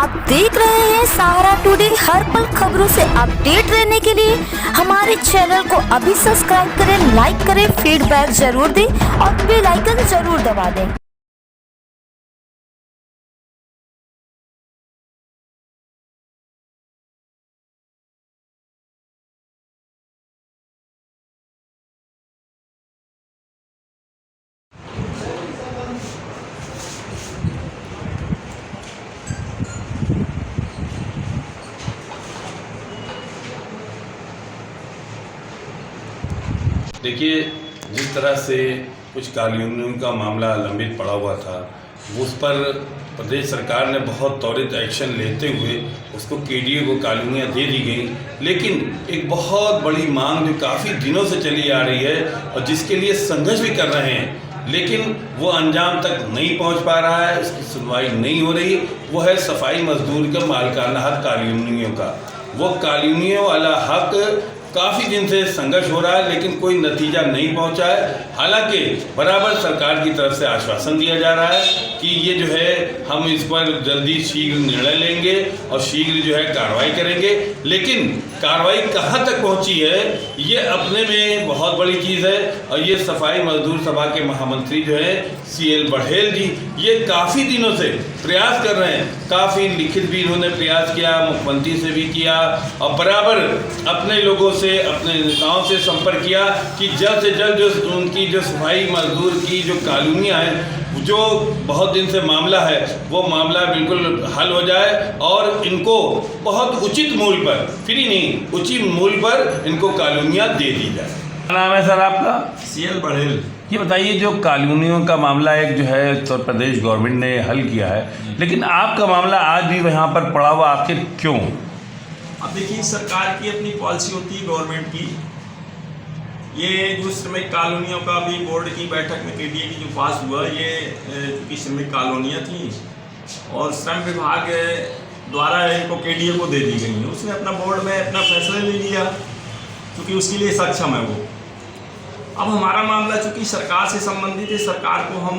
आप देख रहे हैं सहारा टुडे। हर पल खबरों से अपडेट रहने के लिए हमारे चैनल को अभी सब्सक्राइब करें, लाइक करें, फीडबैक जरूर दें और बेल आइकन जरूर दबा दें। देखिए, जिस तरह से कुछ कानूनों का मामला लंबित पड़ा हुआ था, उस पर प्रदेश सरकार ने बहुत त्वरित एक्शन लेते हुए उसको केडीए को कानूनियाँ दे दी गई। लेकिन एक बहुत बड़ी मांग जो काफ़ी दिनों से चली आ रही है और जिसके लिए संघर्ष भी कर रहे हैं, लेकिन वो अंजाम तक नहीं पहुंच पा रहा है, उसकी सुनवाई नहीं हो रही, वो है सफाई मजदूर का मालिकाना हक कानूनियों का। वो कानूनियों वाला हक काफ़ी दिन से संघर्ष हो रहा है, लेकिन कोई नतीजा नहीं पहुंचा है। हालांकि बराबर सरकार की तरफ से आश्वासन दिया जा रहा है कि ये जो है हम इस पर जल्दी शीघ्र निर्णय लेंगे और शीघ्र जो है कार्रवाई करेंगे। लेकिन कार्रवाई कहाँ तक पहुंची है, ये अपने में बहुत बड़ी चीज़ है। और ये सफाई मजदूर सभा के महामंत्री जो है CL बड़ेल जी, ये काफ़ी दिनों से प्रयास कर रहे हैं। काफ़ी लिखित भी इन्होंने प्रयास किया, मुख्यमंत्री से भी किया और बराबर अपने लोगों से, अपने नेताओं से संपर्क किया कि जल्द से जल्द जो उनकी जो सफाई मजदूर की जो कानूनियाँ हैं, जो बहुत दिन से मामला है, वो मामला बिल्कुल हल हो जाए और इनको बहुत उचित मूल्य पर, फ्री नहीं, उचित मूल्य पर इनको कानूनियाँ दे दी जाए। क्या नाम है सर आपका? CL बड़ेल। ये बताइए, जो कॉलोनियों का मामला एक जो है उत्तर प्रदेश गवर्नमेंट ने हल किया है, लेकिन आपका मामला आज भी वहाँ पर पड़ा हुआ, आखिर क्यों? अब देखिए, सरकार की अपनी पॉलिसी होती है गवर्नमेंट की। ये जो श्रमिक कॉलोनियों का भी बोर्ड की बैठक में केडीए की जो पास हुआ, ये चूँकि श्रमिक कॉलोनियाँ थी और श्रम विभाग द्वारा इनको केडीए को दे दी गई है। उसने अपना बोर्ड में अपना फैसला ले लिया क्योंकि उसके लिए सक्षम है वो। अब हमारा मामला चूँकि सरकार से संबंधित है, सरकार को हम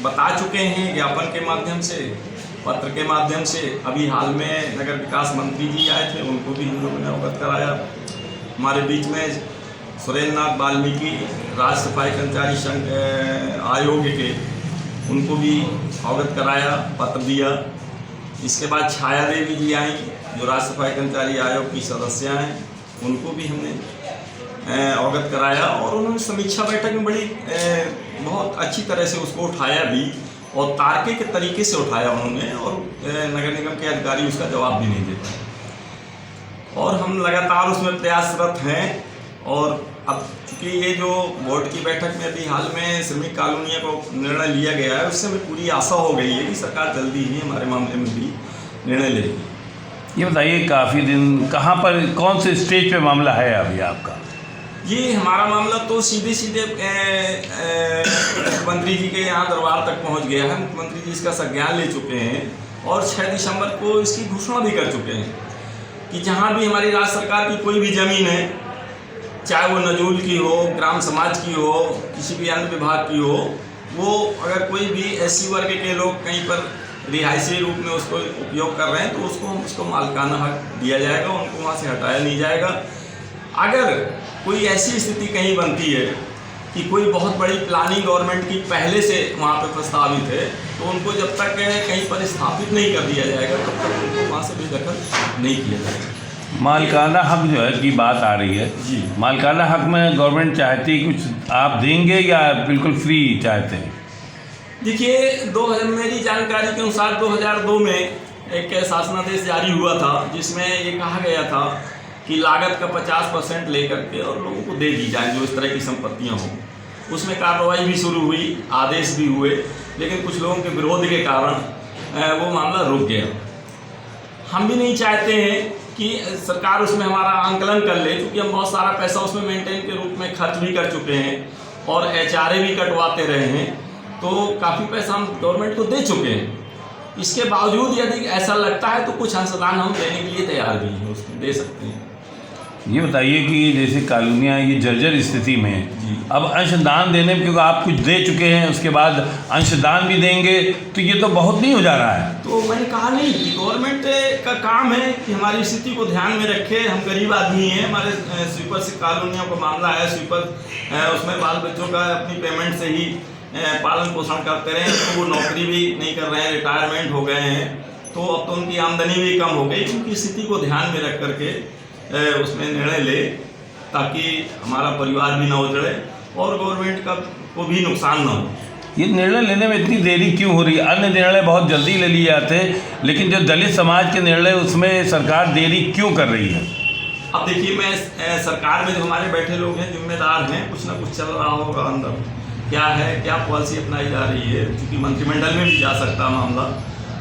बता चुके हैं ज्ञापन के माध्यम से, पत्र के माध्यम से। अभी हाल में नगर विकास मंत्री जी आए थे, उनको भी हम लोगों ने अवगत कराया। हमारे बीच में सुरेंद्र नाथ वाल्मीकि राज्य सफाई कर्मचारी संघ आयोग के, उनको भी अवगत कराया, पत्र दिया। इसके बाद छाया देवी जी आई, जो राज्य सफाई कर्मचारी आयोग की सदस्य हैं, उनको भी हमने अवगत कराया और उन्होंने समीक्षा बैठक में बड़ी बहुत अच्छी तरह से उसको उठाया भी और तार्किक तरीके से उठाया उन्होंने, और नगर निगम के अधिकारी उसका जवाब भी नहीं देते और हम लगातार उसमें प्रयासरत हैं। और अब चूँकि ये जो बोर्ड की बैठक में अभी हाल में श्रमिक कॉलोनियों को निर्णय लिया गया है, उससे हमें पूरी आशा हो गई है कि सरकार जल्दी ही हमारे मामले में भी निर्णय लेगी। ये बताइए, काफ़ी दिन कहाँ पर, कौन से स्टेज पे मामला है अभी आपका? ये हमारा मामला तो सीधे सीधे मुख्यमंत्री जी के यहाँ दरबार तक पहुँच गया है। मुख्यमंत्री जी इसका संज्ञान ले चुके हैं और 6 दिसंबर को इसकी घोषणा भी कर चुके हैं कि जहाँ भी हमारी राज्य सरकार की कोई भी ज़मीन है, चाहे वो नजूल की हो, ग्राम समाज की हो, किसी भी अन्य विभाग की हो, वो अगर कोई भी SC वर्ग के लोग कहीं पर रिहायशी रूप में उसको उपयोग कर रहे हैं तो उसको मालिकाना हक दिया जाएगा, उनको वहाँ से हटाया नहीं जाएगा। अगर कोई ऐसी स्थिति कहीं बनती है कि कोई बहुत बड़ी प्लानिंग गवर्नमेंट की पहले से वहाँ पर प्रस्तावित है, तो उनको जब तक कहीं पर स्थापित नहीं कर दिया जाएगा, तब तक उनको वहाँ से बेदखल नहीं किया जाएगा। मालिकाना हक जो है की बात आ रही है जी, मालिकाना हक में गवर्नमेंट चाहती है कुछ आप देंगे या बिल्कुल फ्री चाहते हैं? देखिए, मेरी जानकारी के अनुसार 2002 में एक शासनादेश जारी हुआ था जिसमें ये कहा गया था कि लागत का 50% लेकर के और लोगों को दे दी जाए जो इस तरह की संपत्तियां हों। उसमें कार्रवाई भी शुरू हुई, आदेश भी हुए, लेकिन कुछ लोगों के विरोध के कारण वो मामला रुक गया। हम भी नहीं चाहते हैं कि सरकार उसमें हमारा आंकलन कर ले, क्योंकि हम बहुत सारा पैसा उसमें मेंटेन के रूप में खर्च भी कर चुके हैं और HRA भी कटवाते रहे हैं, तो काफ़ी पैसा हम गवर्नमेंट को दे चुके हैं। इसके बावजूद यदि ऐसा लगता है तो कुछ अंशदान हम देने के लिए तैयार भी हैं, उसमें दे सकते हैं। ये बताइए कि जैसे कॉलोनियाँ ये जर्जर स्थिति में हैं, अब अंशदान देने में, क्योंकि आप कुछ दे चुके हैं उसके बाद अंशदान भी देंगे, तो ये तो बहुत नहीं हो जा रहा है। तो मैंने कहा नहीं कि गवर्नमेंट का काम है कि हमारी स्थिति को ध्यान में रखे। हम गरीब आदमी हैं, हमारे स्वीपर से कॉलोनियों का मामला है, स्वीपर उसमें बाल बच्चों का अपनी पेमेंट से ही पालन पोषण करते रहे, तो वो नौकरी भी नहीं कर रहे हैं, रिटायरमेंट हो गए हैं, तो अब तो उनकी आमदनी भी कम हो गई। उनकी स्थिति को ध्यान में रख करके उसमें निर्णय ले, ताकि हमारा परिवार भी ना उजड़े और गवर्नमेंट का को भी नुकसान ना हो। ये निर्णय लेने में इतनी देरी क्यों हो रही है? अन्य निर्णय बहुत जल्दी ले लिए जाते हैं, लेकिन जो दलित समाज के निर्णय उसमें सरकार देरी क्यों कर रही है? अब देखिए, मैं सरकार में जो हमारे बैठे लोग हैं, जिम्मेदार हैं, कुछ ना कुछ चल रहा होगा अंदर, क्या है, क्या पॉलिसी अपनाई जा रही है, क्योंकि मंत्रिमंडल में भी जा सकता मामला।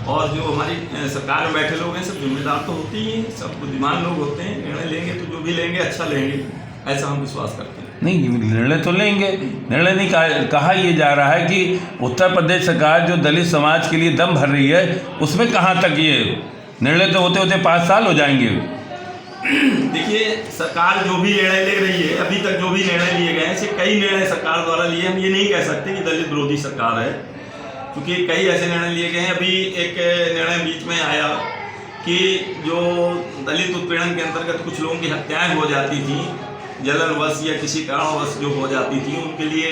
और जो हमारी सरकार में बैठे लोग हैं, सब जिम्मेदार तो होते ही हैं, सब बुद्धिमान लोग होते हैं, निर्णय लेंगे तो जो भी लेंगे अच्छा लेंगे, ऐसा हम विश्वास करते हैं। नहीं, निर्णय तो लेंगे, निर्णय नहीं कहा ये जा रहा है कि उत्तर प्रदेश सरकार जो दलित समाज के लिए दम भर रही है, उसमें कहाँ तक ये निर्णय तो होते होते 5 साल हो जाएंगे। देखिए, सरकार जो भी निर्णय ले रही है, अभी तक जो भी निर्णय लिए गए हैं, ऐसे कई निर्णय सरकार द्वारा लिए, हम ये नहीं कह सकते कि दलित विरोधी सरकार है, क्योंकि कई ऐसे निर्णय लिए गए हैं। अभी एक निर्णय बीच में आया कि जो दलित उत्पीड़न के अंतर्गत कुछ लोगों की हत्याएं हो जाती थी, जलनवश या किसी कारणवश जो हो जाती थी, उनके लिए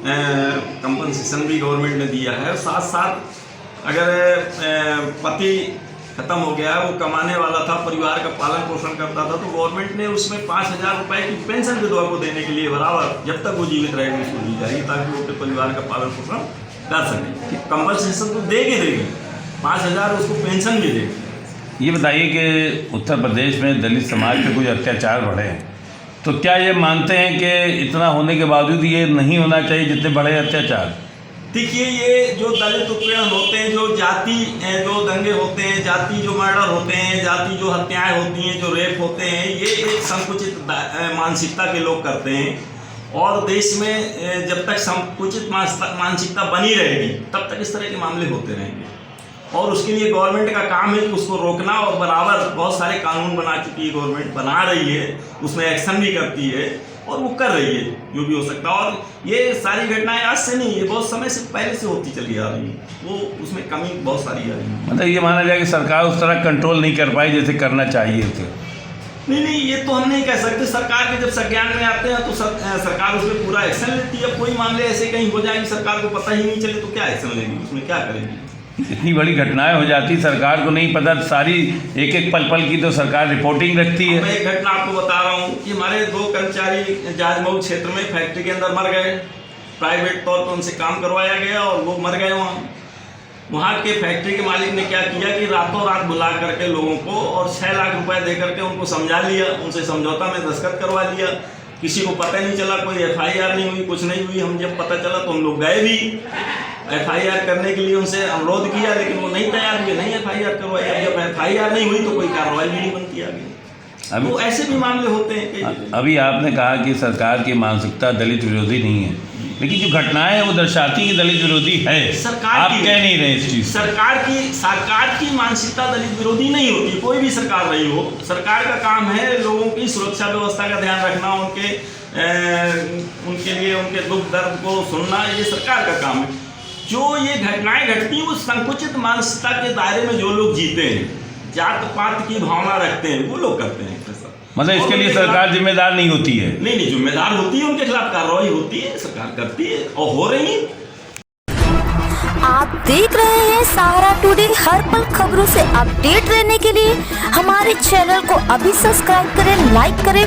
कंपनसेशन भी गवर्नमेंट ने दिया है। साथ साथ अगर पति खत्म हो गया, वो कमाने वाला था, परिवार का पालन पोषण करता था, तो गवर्नमेंट ने उसमें 5,000 रुपये की पेंशन विधवा को देने के लिए बराबर, जब तक वो जीवित रहेगी उसको दी जाएगी, ताकि वो अपने परिवार का पालन पोषण कर सके। कंपनसेशन तो देगी, 5,000 उसको पेंशन भी देगी। ये बताइए कि उत्तर प्रदेश में दलित समाज पे कुछ अत्याचार बढ़े हैं, तो क्या ये मानते हैं कि इतना होने के बावजूद ये नहीं होना चाहिए जितने बड़े अत्याचार? देखिए, ये जो दलित उत्पीड़न होते हैं, जो जाति जो दंगे होते हैं, जाति जो मर्डर होते हैं, जाति जो हत्याएं होती हैं, जो रेप होते हैं, ये एक संकुचित मानसिकता के लोग करते हैं। और देश में जब तक संकुचित मानसिकता बनी रहेगी, तब तक इस तरह के मामले होते रहेंगे। और उसके लिए गवर्नमेंट का काम है कि उसको रोकना, और बराबर बहुत सारे कानून बना चुकी है गवर्नमेंट, बना रही है, उसमें एक्शन भी करती है, और वो कर रही है जो भी हो सकता है। और ये सारी घटनाएं आज से नहीं, ये बहुत समय से पहले से होती चली आ रही है, वो उसमें कमी बहुत सारी आ रही है। मतलब ये माना जाए कि सरकार उस तरह कंट्रोल नहीं कर पाई जैसे करना चाहिए थे? नहीं, ये तो हम नहीं कह सकते। सरकार के जब संज्ञान में आते हैं तो सरकार उसमें पूरा एक्शन लेती है। कोई मामले ऐसे कहीं हो जाए कि सरकार को पता ही नहीं चले, तो क्या एक्शन लेगी, उसमें क्या करेगी? इतनी बड़ी घटनाएं हो जाती, सरकार को नहीं पता, सारी एक एक पल की तो सरकार रिपोर्टिंग रखती है। मैं एक घटना आपको बता रहा हूँ कि हमारे 2 कर्मचारी जाजमऊ क्षेत्र में फैक्ट्री के अंदर मर गए। प्राइवेट तौर पर उनसे काम करवाया गया और वो मर गए। वहाँ के फैक्ट्री के मालिक ने क्या किया कि रातों रात बुला करके लोगों को और 6 लाख रुपए दे करके उनको समझा लिया, उनसे समझौता में दस्तखत करवा लिया। किसी को पता नहीं चला, कोई FIR नहीं हुई, कुछ नहीं हुई। हम जब पता चला तो हम लोग गए भी FIR करने के लिए, उनसे अनुरोध किया, लेकिन वो नहीं तैयार हुए, नहीं FIR करवाई। अब जब FIR नहीं हुई तो कोई कार्रवाई भी नहीं बनती आगे। तो ऐसे भी मामले होते हैं। अभी आपने कहा कि सरकार की मानसिकता दलित विरोधी नहीं है, लेकिन जो घटनाएं हैं वो दर्शाती कि दलित विरोधी है। आप कह नहीं रहे इस चीज। सरकार की मानसिकता दलित विरोधी नहीं होती, कोई भी सरकार रही हो। सरकार का काम है लोगों की सुरक्षा व्यवस्था का ध्यान रखना, उनके लिए उनके दुख दर्द को सुनना, ये सरकार का काम है। जो ये घटनाएं घटती हैं वो संकुचित मानसिकता के दायरे में जो लोग जीते हैं, जात पात की भावना रखते हैं, वो लोग करते हैं। मतलब इसके लिए सरकार जिम्मेदार नहीं होती है? नहीं, जिम्मेदार होती है, उनके खिलाफ कार्रवाई होती है, सरकार करती है और हो रही है। आप देख रहे हैं सहारा टुडे। हर पल खबरों से अपडेट रहने के लिए हमारे चैनल को अभी सब्सक्राइब करें, लाइक करें।